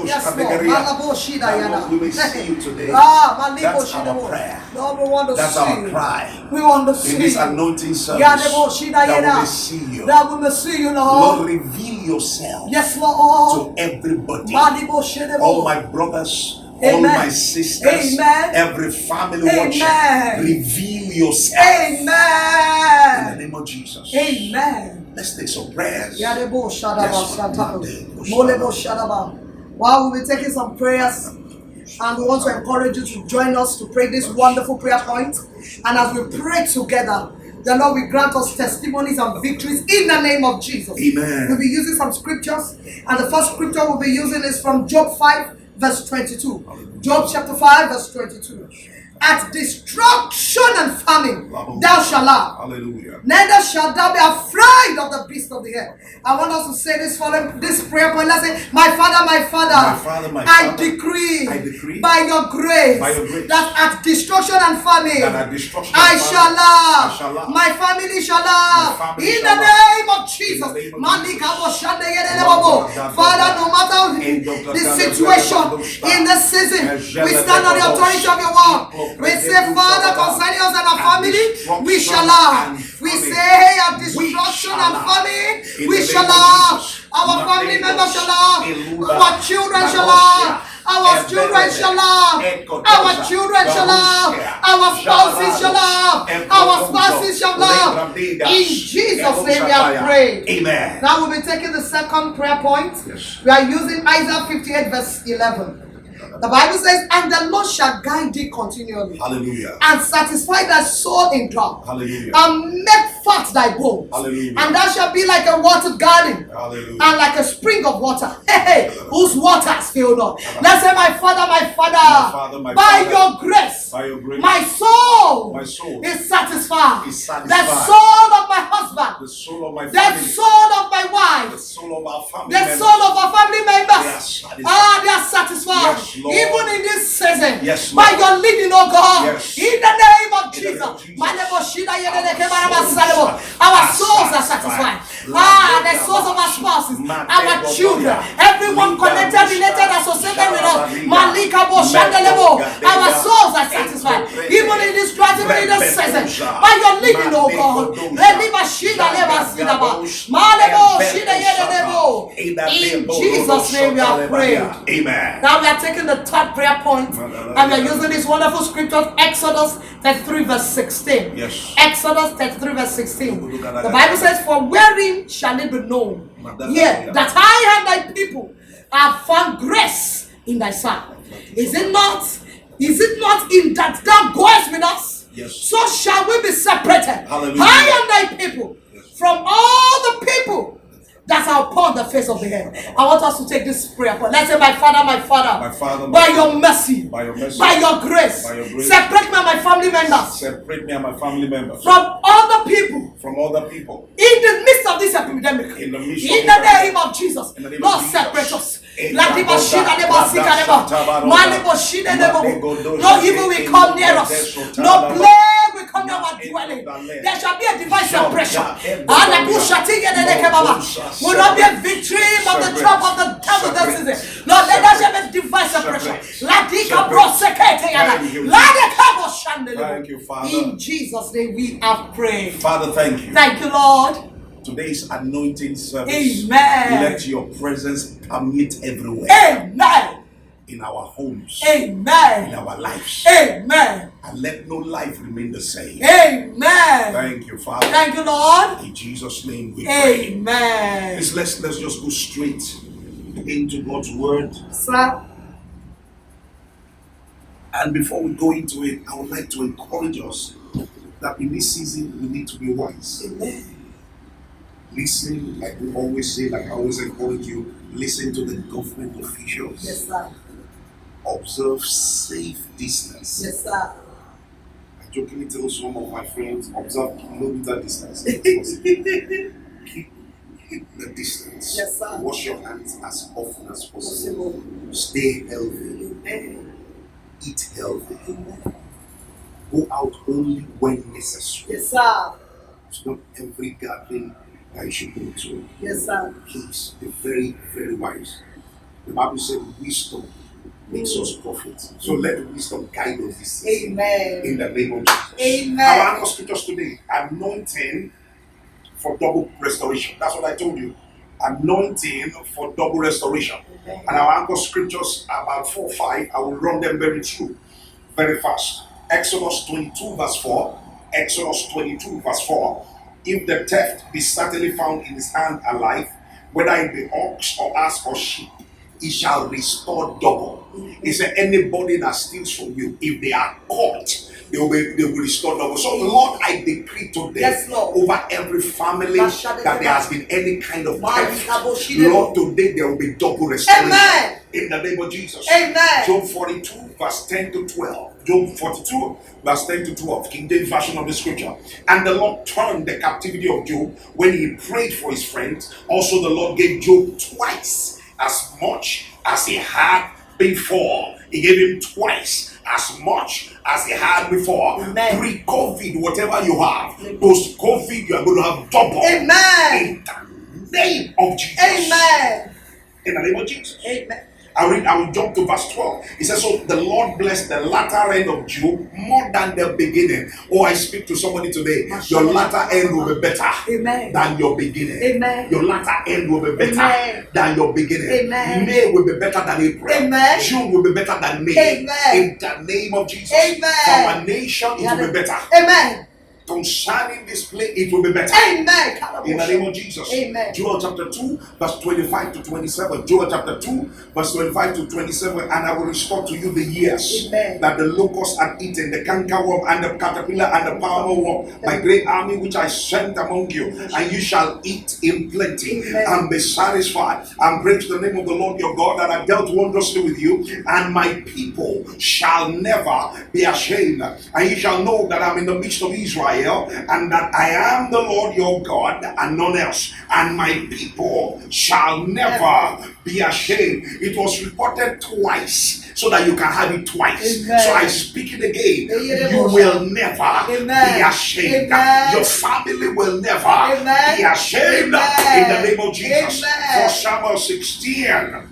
Yes, Lord. We may see you today. That's our prayer. Lord, we want to That's see our you. cry. We want to see In this you. anointing service, that we may see you. That we may see you, Lord. Lord, reveal yourself Yes, Lord. to everybody. All my brothers, all Amen. my sisters, Amen. every family Amen. watching, reveal yourself. Amen. In the name of Jesus. Amen. Let's take some prayers. While we'll be taking some prayers, and we want to encourage you to join us to pray this wonderful prayer point. And as we pray together, the Lord will grant us testimonies and victories in the name of Jesus. Amen. We'll be using some scriptures, and the first scripture we'll be using is from Job 5 verse 22. Job chapter 5 verse 22. At destruction and famine thou shalt laugh. Hallelujah. Neither shalt thou be afraid of the beast of the air. I want us to say this following this prayer point. Let's say, my Father, I decree by your grace that at destruction and famine I shall laugh. My family shall laugh. In the name of Jesus. Father, no matter the situation in this season, we stand on the authority of your word. We say, Father, concerning us and our family, we shall laugh. We say, at destruction and famine, we shall laugh. Our family members shall laugh. Our children shall laugh. Our children shall laugh. Our children shall laugh. Our spouses shall laugh. Our spouses shall laugh. In Jesus' name we have prayed. Amen. Now we'll be taking the second prayer point. We are using Isaiah 58 verse 11. The Bible says, and the Lord shall guide thee continually. Hallelujah. And satisfy thy soul in drought. Hallelujah. And make fat thy bones. Hallelujah. And thou shalt be like a watered garden. Hallelujah. And like a spring of water. Whose waters fail not. Let's say, my Father, by your grace, my soul is satisfied. The soul of my husband, the soul of my the family, soul of my wife, the soul of our family the members, soul of our family members, they are satisfied. they are satisfied. Yes, Lord. Even in this season, yes, by your leading, oh God, yes, in the name of Jesus, our souls are satisfied. The souls of our spouses, our children, everyone connected, related, associated with us, our souls are satisfied. Even in this tragedy, in this season, by your leading, oh God, in Jesus' name we are praying. Amen. Now we are taking the third prayer point, and we are using this wonderful scripture, Exodus 33 verse 16. Yes. Exodus 33 verse 16. The Bible says, for wherein shall it be known, that I and thy people have found grace in thy sight? Is it not in that thou goest with us? Yes. So shall we be separated, Hallelujah. I and thy people, from all the people that are upon the face of the earth. I want us to take this prayer. Let's say, my Father, by your mercy, by your grace, separate me and my family members, from other people, in the midst of this epidemic, in the name of Jesus. Lord, separate us. No evil will come near us. No plague will come near our dwelling. There shall be a divine separation. Will not be a victory of the trap of the devil this season. Lord, let us have a divine separation. Thank you, Father. In Jesus' name we have prayed. Father, thank you. Thank you, Lord. Today's anointing service. Amen. Let your presence permeate everywhere. Amen. In our homes. Amen. In our lives. Amen. And let no life remain the same. Amen. Thank you, Father. Thank you, Lord. In Jesus' name we pray. Amen. Let's just go straight into God's word. Sir. And before we go into it, I would like to encourage us that in this season we need to be wise. Amen. Listen, like we always say, like I always encourage you, listen to the government officials. Yes, sir. Observe safe distance. Yes, sir. I jokingly tell some of my friends, observe kilometer distance. Keep the distance. Yes, sir. Wash your hands as often as possible. Stay healthy. Amen. Eat healthy. Amen. Go out only when necessary. Yes, sir. It's not every gathering that you should go to. Yes, sir. Please be very, very wise. The Bible said wisdom makes us prophets. So let wisdom guide us this season. Amen. In the name of Jesus. Amen. Our anchor scriptures today, anointing for double restoration. That's what I told you. Anointing for double restoration. Amen. And our anchor scriptures are about 4 or 5. I will run them very through, very fast. Exodus 22 verse 4. Exodus 22 verse 4. If the theft be certainly found in his hand alive, whether it be ox or ass or sheep, he shall restore double. He said, anybody that steals from you, if they are caught, they will restore double. So, Lord, I decree today, yes, Lord, over every family that there has been any kind of theft. Lord, today there will be double restoration. Amen. In the name of Jesus. Amen. Job 42, verse 10 to 12. Job 42, verse 10 to 12. King James version of the scripture. And the Lord turned the captivity of Job when he prayed for his friends. Also, the Lord gave Job twice as much as he had before. He gave him twice as much as he had before. Amen. Pre-COVID, whatever you have, post-COVID, you are going to have double. Amen. In the name of Jesus. Amen. In the name of Jesus. Amen. I will jump to verse 12. It says, so the Lord blessed the latter end of Job more than the beginning. Oh, I speak to somebody today. Your latter end will be better. Amen. Than your beginning. Amen. Your latter end will be better. Amen. Than your beginning. Amen. May will be better than April. Amen. June will be better than May. Amen. In the name of Jesus. Amen. For our nation, it will be better. Amen. Concerning this place, it will be better. Amen. In the name of Jesus. Amen. Joel chapter 2, verse 25 to 27. Joel chapter 2, verse 25 to 27. And I will restore to you the years Amen. that the locust had eaten, the cankerworm and the caterpillar and the palmer worm, my great army which I sent among you, and you shall eat in plenty. Amen. And be satisfied, and praise the name of the Lord your God that I dealt wondrously with you, and my people shall never be ashamed. And you shall know that I'm in the midst of Israel, and that I am the Lord your God and none else, and my people shall never be ashamed. It was reported twice so that you can have it twice. Amen. So I speak it again. You will never be ashamed. Amen. Your family will never Amen. be ashamed. Amen. In the name of Jesus. Amen. For Samuel 16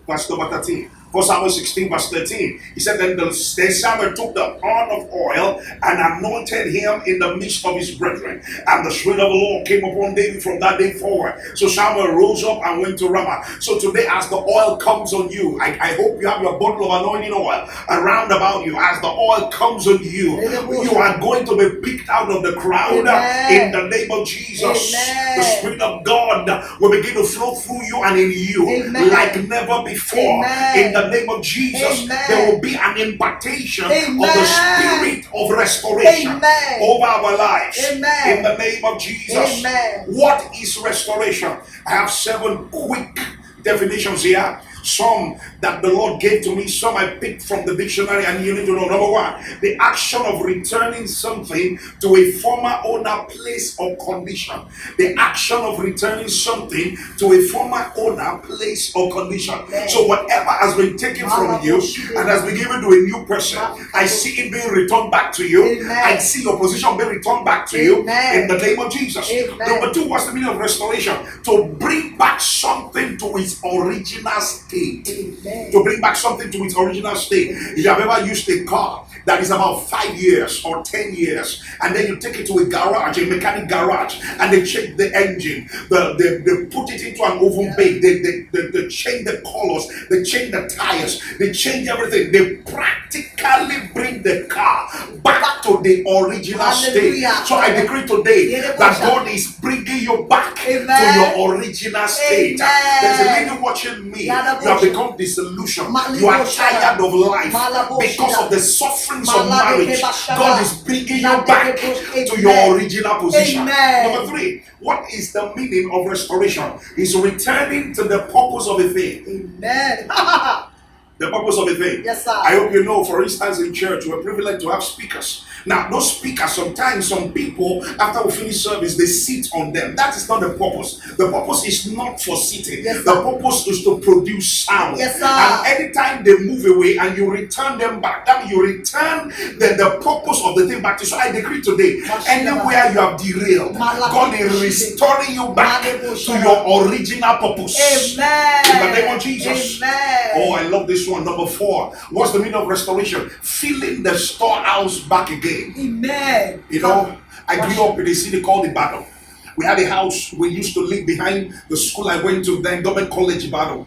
verse number 13. For Samuel 16 verse 13, he said, then Samuel took the horn of oil and anointed him in the midst of his brethren. And the Spirit of the Lord came upon David from that day forward. So Samuel rose up and went to Ramah. So today, as the oil comes on you, I hope you have your bottle of anointing oil around about you. As the oil comes on you, you are going to be picked out of the crowd. Amen. In the name of Jesus. Amen. The Spirit of God will begin to flow through you and in you. Amen. Like never before. Amen. In the name of Jesus, Amen. there will be an impartation Amen. of the spirit of restoration Amen. over our lives. Amen. In the name of Jesus. Amen. What is restoration? I have 7 quick definitions here. Some that the Lord gave to me, some I picked from the dictionary, and you need to know. Number 1, the action of returning something to a former owner, place, or condition. The action of returning something to a former owner, place, or condition. Amen. So whatever has been taken from you and has been given to a new person, I see it being returned back to you. Amen. I see your position being returned back to you. Amen. In the name of Jesus. Amen. Number 2, what's the meaning of restoration? To bring back something to its original state. Amen. To bring back something to its original state. If you have ever used a car that is about 5 years or 10 years, and then you take it to a garage, a mechanic garage, and they check the engine, they put it into an oven bay, they change the colors, they change the tires, they change everything. They practically bring the car back to the original state. So I decree today that God is bringing you back to your original state. There's a lady watching me. You have become disillusioned. You are tired of life because of the sufferings of marriage. God is bringing you back to your original position. Number 3, what is the meaning of restoration? Is returning to the purpose of a thing. Amen. The purpose of a thing. Yes, sir. I hope you know, for instance, in church, we're privileged to have speakers. Now, those speakers, sometimes some people, after we finish service, they sit on them. That is not the purpose. The purpose is not for sitting. Yes, the purpose is to produce sound. Yes, sir. And anytime they move away and you return them back, that means you return the purpose of the thing back to you. So I decree today, anywhere you have derailed, God is restoring you back to your original purpose. Amen. In the name of Jesus. Amen. Oh, I love this one. Number 4. What's the meaning of restoration? Filling the storehouse back again. Amen. You know, I grew up in a city called Ibadan. We had a house we used to live behind the school I went to, then Government College Ibadan.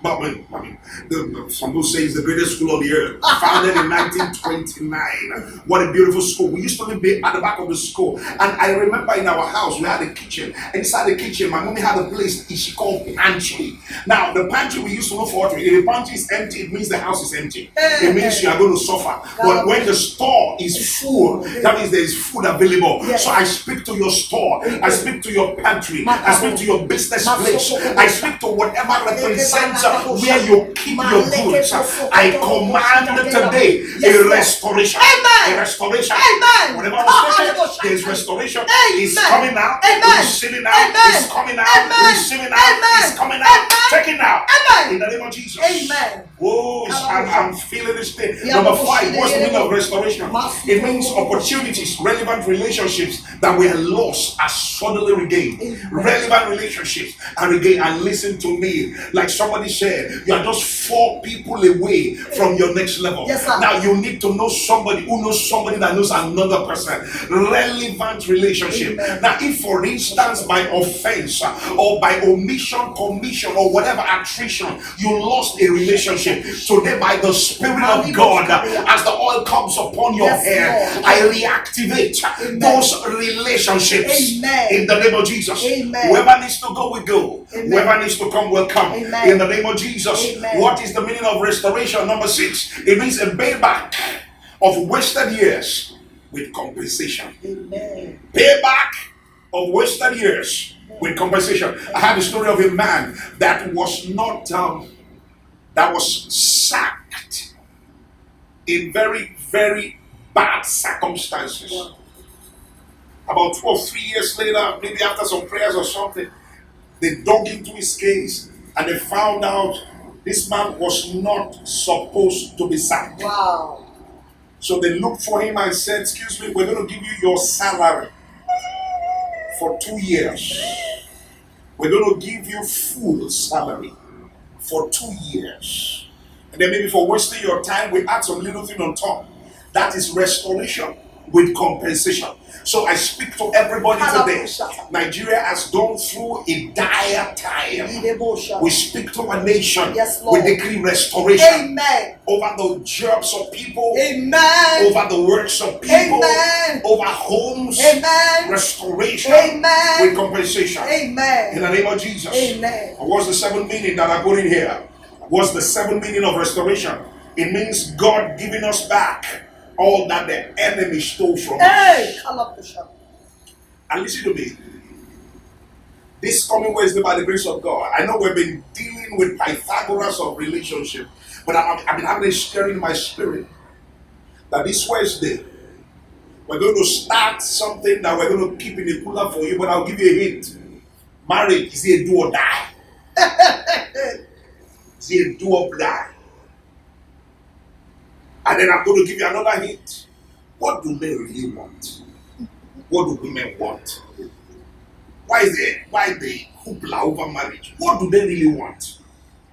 Some people say it's the greatest school on the earth. Founded in 1929. What a beautiful school. We used to live at the back of the school. And I remember in our house, we had a kitchen. And inside the kitchen, my mommy had a place she called pantry. Now, the pantry we used to look forward to. If the pantry is empty, it means the house is empty. It means you are going to suffer. But when the store is full, that means there is food available. So I speak to your store. I speak to your pantry. I speak to your business place. I speak to whatever represents where you keep your goods. I command today a restoration. A restoration. Whatever was taken, there is restoration. It's coming out. Receiving out. It's coming out. Receiving out. It's coming out. Taking out. In the name of Jesus. Amen. Oh, I'm feeling this thing. Number 5, what's the meaning of restoration? It means opportunities, relevant relationships that were lost are suddenly regained. Relevant relationships and regained. And listen to me, like somebody said, you are just 4 people away from your next level. Yes, sir. Now you need to know somebody who knows somebody that knows another person. Relevant relationship. Amen. Now, if for instance by offense or by omission, commission, or whatever attrition, you lost a relationship, today by the Spirit of God, as the oil comes upon your head, I reactivate those relationships. In the name of Jesus. Whoever needs to go will go. Whoever needs to come will come. In the name of Jesus. What is the meaning of restoration? Number 6, it means a payback of wasted years with compensation. Payback of wasted years with compensation. I had a story of a man that was not that was sacked in very, very bad circumstances. About 2 or 3 years later, maybe after some prayers or something, they dug into his case and they found out this man was not supposed to be sacked. Wow. So they looked for him and said, excuse me, we're going to give you your salary for 2 years. We're going to give you full salary for 2 years. And then maybe for wasting your time, we add some little thing on top. That is restoration with compensation. So I speak to everybody today. Nigeria has gone through a dire time. We speak to a nation. We decree restoration over the jobs of people, over the works of people, over homes. Restoration with compensation. In the name of Jesus. What's the 7th meaning that I put in here? What's the 7th meaning of restoration? It means God giving us back all that the enemy stole from us. And listen to me. This coming Wednesday, by the grace of God, I know we've been dealing with Pythagoras of relationship, but I've been having a stirring in my spirit that this Wednesday we're going to start something that we're going to keep in the cooler for you, but I'll give you a hint. Marriage is a do or die. It's a do or die. And then I'm going to give you another hint. What do men really want? What do women want? Why they hoopla over marriage? What do they really want?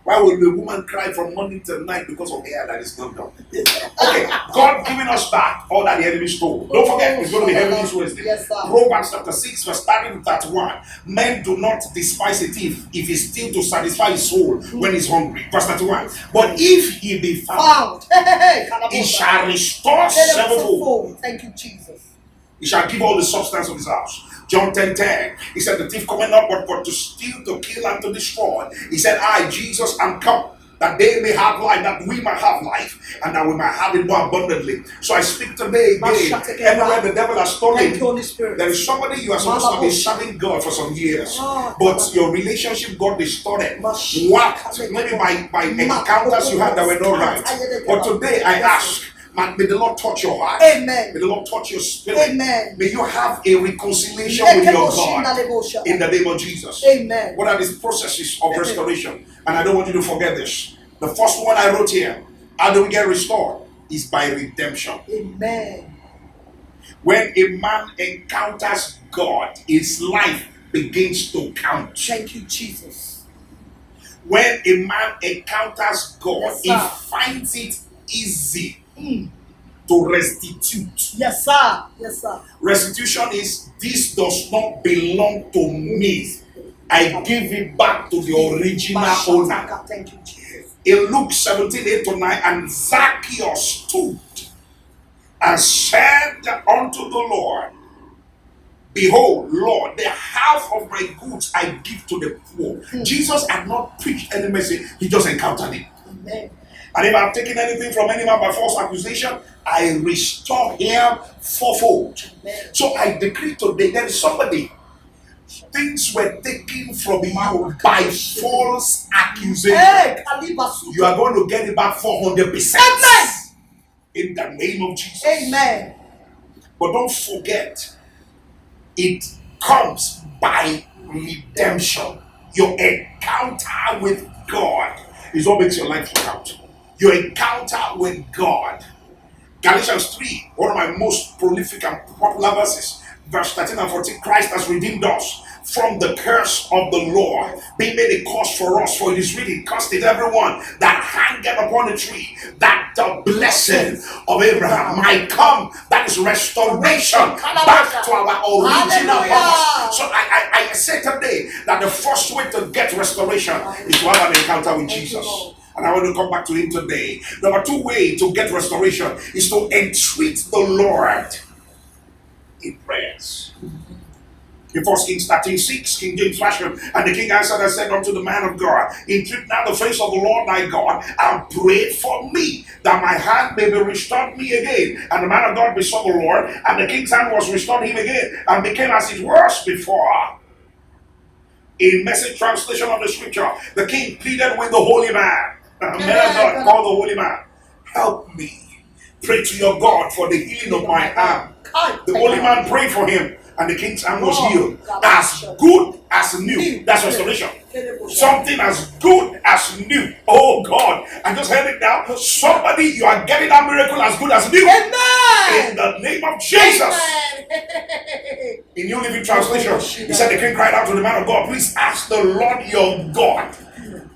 Why will the woman cry from morning till night because of hair that is not done? Okay, God giving us back all that the enemy stole. Don't forget, it's going to be heavy this Wednesday. Proverbs chapter 6, verse 31. Men do not despise a thief if he steals to satisfy his soul when he's hungry. Verse 31. But if he be found, he shall restore sevenfold. Thank you, Jesus. He shall give all the substance of his house. John 10:10. He said, the thief coming up but to steal, to kill, and to destroy. He said, I, Jesus, am come that they may have life, that we might have life, and that we might have it more abundantly. So I speak today again, everywhere the devil has stolen, there is somebody you are supposed to be serving God for some years, but your relationship got distorted, whacked, maybe by encounters you had that were not right. But today I ask, may the Lord touch your heart. Amen. May the Lord touch your spirit. Amen. May you have a reconciliation with your God in the name of Jesus. Amen. What are these processes of restoration? And I don't want you to forget this. The first one I wrote here, how do we get restored? Is by redemption. Amen. When a man encounters God, his life begins to count. Thank you, Jesus. When a man encounters God, Yes, he finds it easy to restitute. Yes, sir. Yes, sir. Restitution is, this does not belong to me. I give it back to the original owner. Thank you, Jesus. In Luke 17:8-9, and Zacchaeus stood and said unto the Lord, behold, Lord, the half of my goods I give to the poor. Jesus had not preached any message, he just encountered it. Amen. And if I've taken anything from any man by false accusation, I restore him fourfold. Amen. So I decree today, there is somebody, things were taken from you by false accusation. Hey, you are going to get it back 400%. Amen. In the name of Jesus. Amen. But don't forget, it comes by redemption. Your encounter with God is what makes your life count. Your encounter with God. Galatians 3, one of my most prolific and popular verses, verse 13 and 14, Christ has redeemed us from the curse of the law, being made a curse for us, for it is written, cursed is everyone that hangeth upon a tree, that the blessing of Abraham might come. That is restoration back to our original purpose. So I say today that the first way to get restoration is to have an encounter with Jesus. And I want to come back to him today. Number 2 way to get restoration is to entreat the Lord in prayers. In 1 Kings 13:6, King James Version, and the king answered and said unto the man of God, entreat now the face of the Lord thy God, and pray for me, that my hand may be restored me again. And the man of God besought the Lord, and the king's hand was restored him again, and became as it was before. In Message translation of the scripture, the king pleaded with the holy man. Man of God called the holy man, help me. Pray to your God for the healing of my arm. The holy man prayed for him, and the king's hand was healed. As good as new. That's restoration. Something as good as new. Oh God, I just heard it now. Somebody, you are getting that miracle as good as new. Amen. In the name of Jesus. In New Living Translation, he said, the king cried out to the man of God, please ask the Lord your God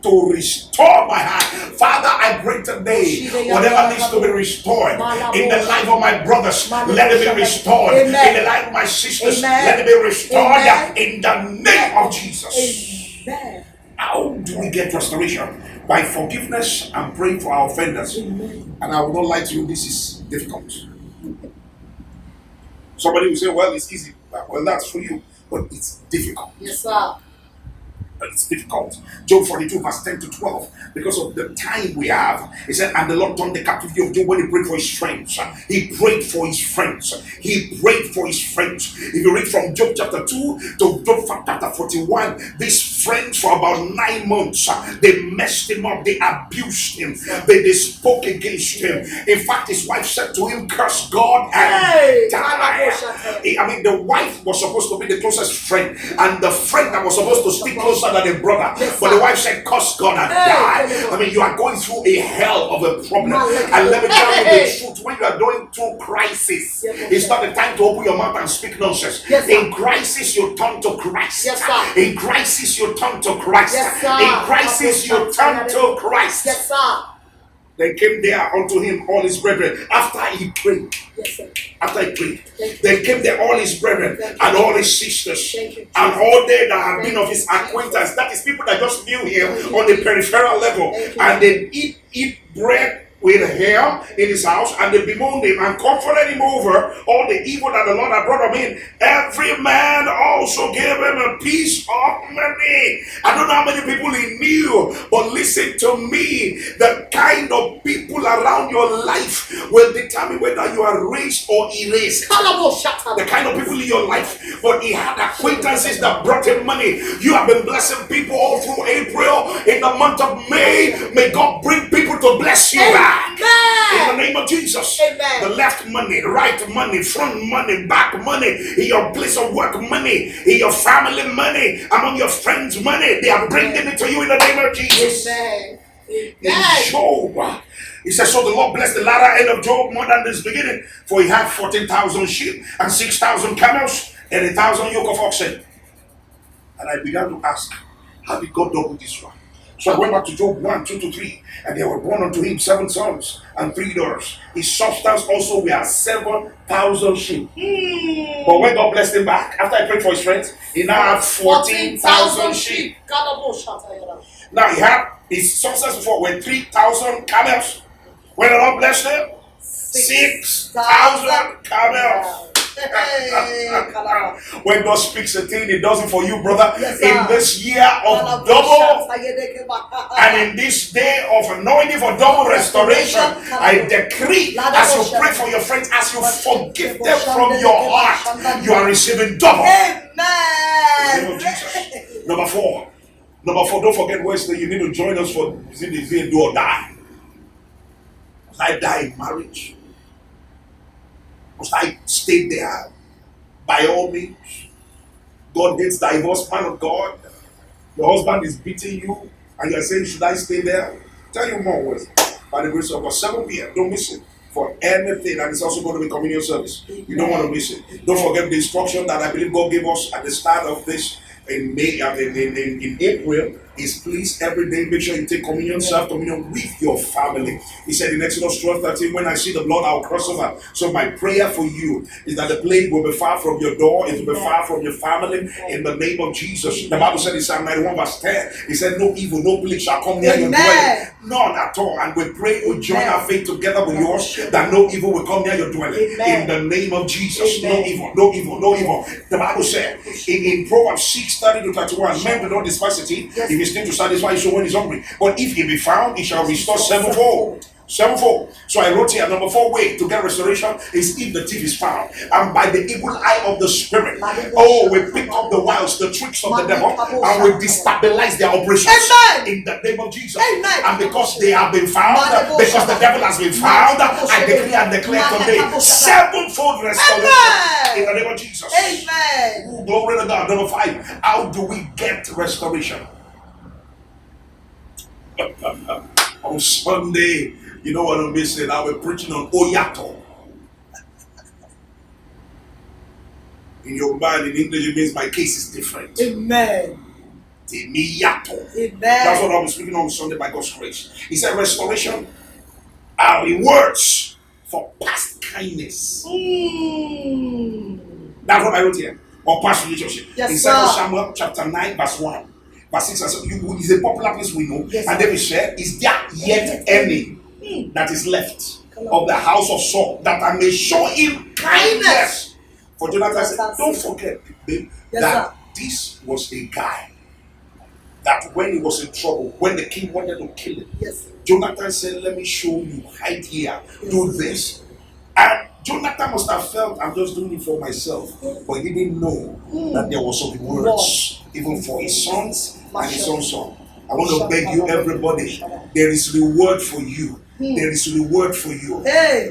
to restore my heart. Father, I pray today, whatever needs to be restored in the life of my brothers, let it be restored. In the life of my sisters, let it be restored. In the name of Jesus. Amen. How do we get restoration? By forgiveness and praying for our offenders. And I will not lie to you, this is difficult. Somebody will say, well, it's easy. Well, that's for you, but it's difficult. Yes, sir. It's difficult. Job 42 verse 10-12, because of the time we have. He said, and the Lord turned the captivity of Job when he prayed for his friends. He prayed for his friends. He prayed for his friends. If you read from Job chapter 2 to Job chapter 41, these friends for about 9 months, they messed him up. They abused him. They spoke against him. In fact, his wife said to him, curse God and die. I mean, the wife was supposed to be the closest friend, and the friend that was supposed to stick closer than a brother, but the wife said, curse God and die. I mean, you are going through a hell of a problem. And let me tell you the truth, when you are going through crisis, it's not the time to open your mouth and speak nonsense. In crisis, you turn to Christ. In crisis, you turn to Christ. In crisis, you turn to Christ. Yes, sir. They came there unto him, all his brethren, after he prayed. Yes, sir. After he prayed, they came there, all his brethren and all his sisters, and all they that have been of his acquaintance. That is people that just knew him on the peripheral level, and they eat bread with him in his house, and they bemoaned him and comforted him over all the evil that the Lord had brought on him. Every man also gave him a piece of money. I don't know how many people he knew, but listen to me. The kind of people around your life will determine whether you are raised or erased. The kind of people in your life. But he had acquaintances that brought him money. You have been blessing people all through April. In the month of May, may God bring people to bless you back. In the name of Jesus. Amen. The left money, right money, front money, back money, in your place of work money, in your family money, among your friends money, they are bringing it to you in the name of Jesus. Amen. In Job, he says, so the Lord blessed the latter end of Job more than this beginning, for he had 14,000 sheep and 6,000 camels and 1,000 yoke of oxen. And I began to ask, how did God double this one? So I went back to Job 1, 2 to 3, and there were born unto him 7 sons and 3 daughters. His substance also were 7,000 sheep. But when God blessed him back, after I prayed for his friends, he now had 14,000 sheep. Now he had his substance before were 3,000 camels. When the Lord blessed him, 6,000 camels. When God speaks a thing, He does it for you, brother. Yes, in this year of double, and in this day of anointing for double restoration, I decree, as you pray for your friends, as you forgive them from your heart, you are receiving double. Amen. In the name of Jesus. Number four, don't forget Wednesday. You need to join us for the do or die. Must I die in marriage? Must I stay there? By all means. God hates divorce, man of God. Your husband is beating you, and you're saying, should I stay there? Tell you more words. By the grace of God, 7 p.m. Don't miss it. For anything, and it's also going to be communion service. You don't want to miss it. Don't forget the instruction that I believe God gave us at the start of this in May, in April, is please every day make sure you take communion, serve communion with your family. He said in Exodus 12:13, when I see the blood, I'll cross over. So my prayer for you is that the plague will be far from your door, it will be far from your family, in the name of Jesus. The Bible said in Psalm 91 verse 10, he said, no evil, no plague shall come near your dwelling. None at all. And we pray, we join our faith together with yours, that no evil will come near your dwelling. In the name of Jesus. No evil, no evil, no evil. The Bible said in Proverbs 6:30-31, men do not despise the thief if he's still to satisfy his soul when he's hungry. But if he be found, he shall restore sevenfold. Sevenfold. So I wrote here, number 4 way to get restoration is if the thief is found. And by the evil eye of the Spirit, we pick up the wiles, the tricks of the devil, and we destabilize their operations. In the name of Jesus. And because they have been found, because the devil has been found, I decree and declare today, sevenfold restoration. In the name of Jesus. Amen. Ooh, glory to God. Number 5, how do we get restoration? On Sunday, you know what I'm missing? I will preaching on Oyato. In your mind, in English, it means my case is different. Amen. Miyato. Amen. That's what I was speaking on Sunday by God's grace. He said restoration are rewards for past kindness. That's what I wrote here. Or past relationship. Yes, in 2 Samuel chapter 9 verse 1. Verse 6 is a popular place we know. Yes, and then we said, is there yet any that is left of the house of Saul that I may show him kindness? For Jonathan said, don't forget, babe, that this was a guy that when he was in trouble, when the king wanted to kill him, Jonathan said, let me show you, hide here, do this. And Jonathan must have felt, I'm just doing it for myself, but he didn't know that there was some rewards even for his sons and his own son. I want to beg you, everybody, there is reward for you. There is reward for you.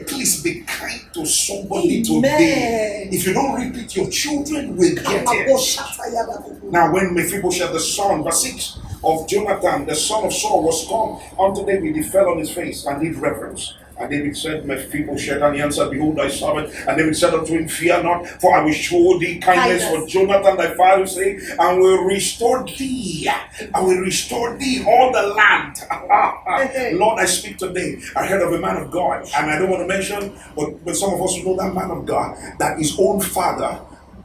Please be kind to somebody today. If you don't repeat, your children will get it. Now, when Mephibosheth, the son, verse 6 of Jonathan, the son of Saul, was come unto David, he fell on his face and did reverence. And David said, Mephibosheth, and he answered, behold thy servant. And David said unto him, fear not, for I will show thee kindness for Jonathan thy father's sake, and will restore thee. I will restore thee all the land. Lord, I speak today. I heard of a man of God, and I don't want to mention, but some of us know that man of God, that his own father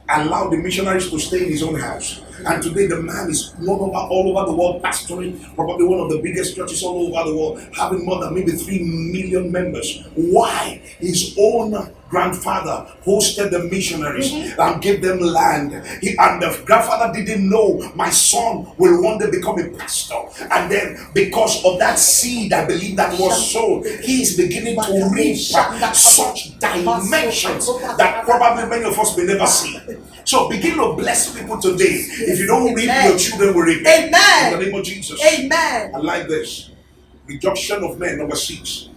allowed the missionaries to stay in his own house. And today the man is all over the world pastoring, probably one of the biggest churches all over the world, having more than maybe 3 million members. Why? His own grandfather hosted the missionaries and gave them land. And the grandfather didn't know my son will one day become a pastor. And then because of that seed, I believe that was sown, he is beginning to reap such dimensions that probably many of us may never see. So begin to bless people today. If you don't reap, your children will reap. Amen. In the name of Jesus. Amen. I like this. Rejection of men, number 6,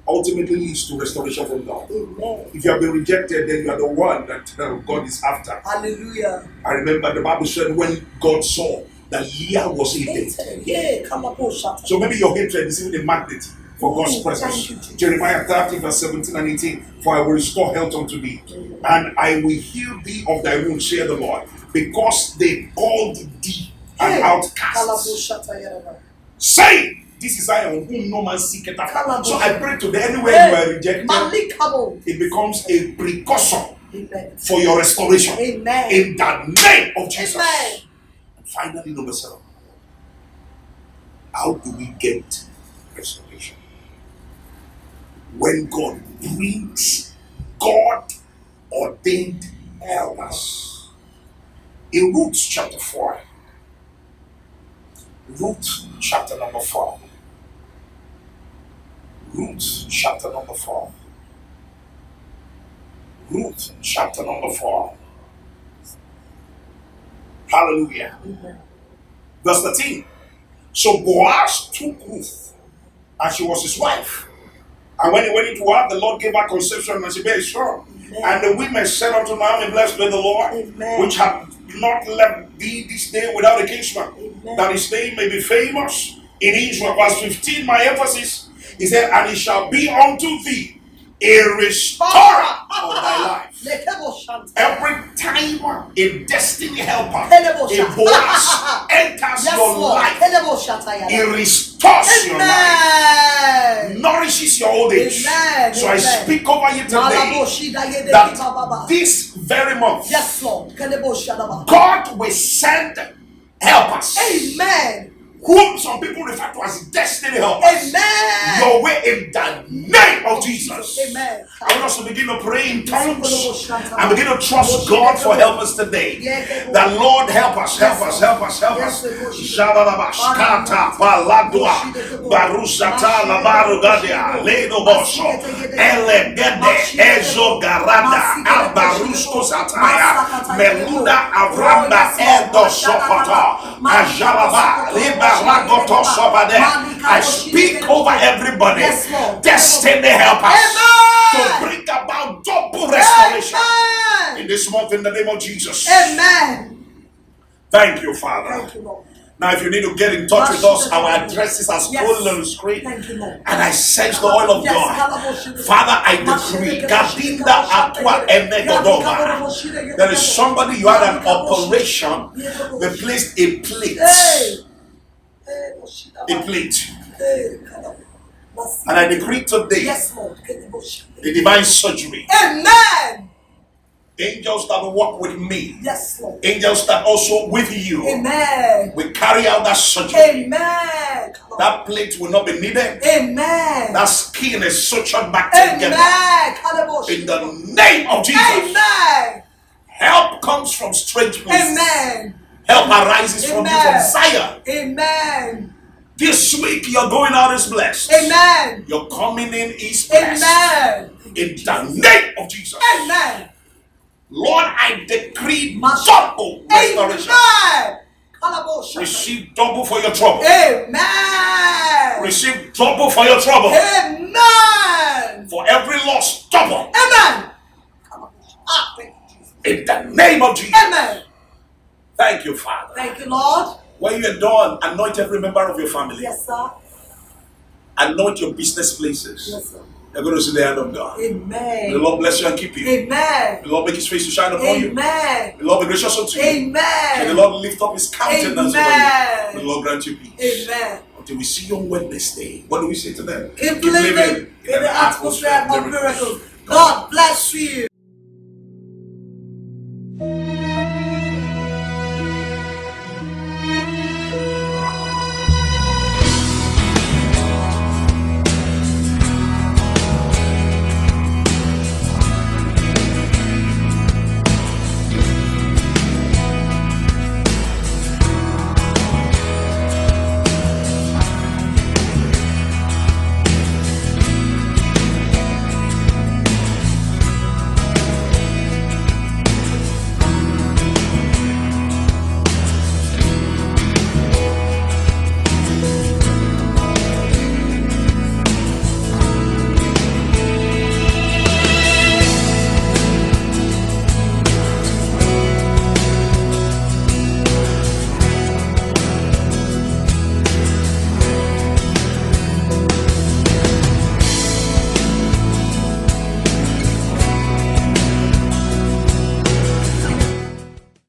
ultimately leads to restoration from God. Amen. If you have been rejected, then you are the one that God is after. Hallelujah. I remember the Bible said when God saw that Leah was hated. So maybe your hatred is even a magnet for God's presence. Jeremiah 30 verse 17 and 18. For I will restore health unto thee, and I will heal thee of thy wounds, saith the Lord, because they called thee an outcast. Say, this is I on whom no man seeketh after. So I pray today, anywhere you are rejected, it becomes a precursor for your restoration. Amen. In the name of Jesus. Amen. And finally, number 7. How do we get restoration? When God brings God-ordained helpers. In Ruth chapter 4. Ruth chapter number 4. Ruth chapter number 4. Ruth chapter number 4. Hallelujah. Amen. Verse 13. So Boaz took Ruth, and she was his wife. And when he went into her, the Lord gave her conception, and she bare strong. And the women said unto Naomi, blessed be the Lord, Amen. which hath not left thee this day without a kinsman, that his name may be famous in Israel. Verse 15, my emphasis, he said, and it shall be unto thee a restorer of thy life. Every time a destiny helper, a Boaz, enters your life, it restores your life, nourishes your old age. So I speak over you today that this very month, God will send helpers. Amen. Whom some people refer to as destiny helpers. Amen. Your way in the name of Jesus. Amen. I want us to begin to pray in tongues and begin to trust God for help us today. That Lord help us, help us, help us, help us. Jadalabash, Kata, Baladua, Barusata, Labarugadia, Ledo Boso, Elegede, Ezo Garada, Abarusko Sataya, Meluda Avranda, Edo Sopata, Ajalaba, I speak over everybody, destiny help us to bring about double restoration in this month in the name of Jesus. Amen. Thank you, Father. Thank you, Lord. Now, if you need to get in touch with us, our address is as scrolling on the screen. Thank you, Lord. And I sense the oil of God. Father, I decree, Gadinda Atwa Emegodova. There is somebody, you had an operation, they placed a plate. A plate. And I decree today, the divine surgery. Amen. Angels that will walk with me. Yes, Lord. Angels that also with you. Amen. We carry out that surgery. Amen. That plate will not be needed. Amen. That skin is sutured back together. In the name of Jesus. Amen. Help comes from strange places. Amen. Help arises from you from Zion. Amen. This week you're going out is blessed. Amen. Your coming in is blessed. Amen. In the name of Jesus. Amen. Lord, I decree double restoration. Amen. Receive double for your trouble. Amen. Receive double for your trouble. Amen. For every loss, double. Amen. In the name of Jesus. Amen. Thank you, Father. Thank you, Lord. When you are done, anoint every member of your family. Yes, sir. Anoint your business places. Yes, sir. You're going to see the hand of God. Amen. May the Lord bless you and keep you. Amen. May the Lord make his face to shine upon you. Amen. May the Lord be gracious unto you. Amen. May the Lord lift up his countenance over you. Amen. May the Lord grant you peace. Amen. Until we see you on Wednesday. What do we say to them? Keep living in the atmosphere of miracles. God bless you.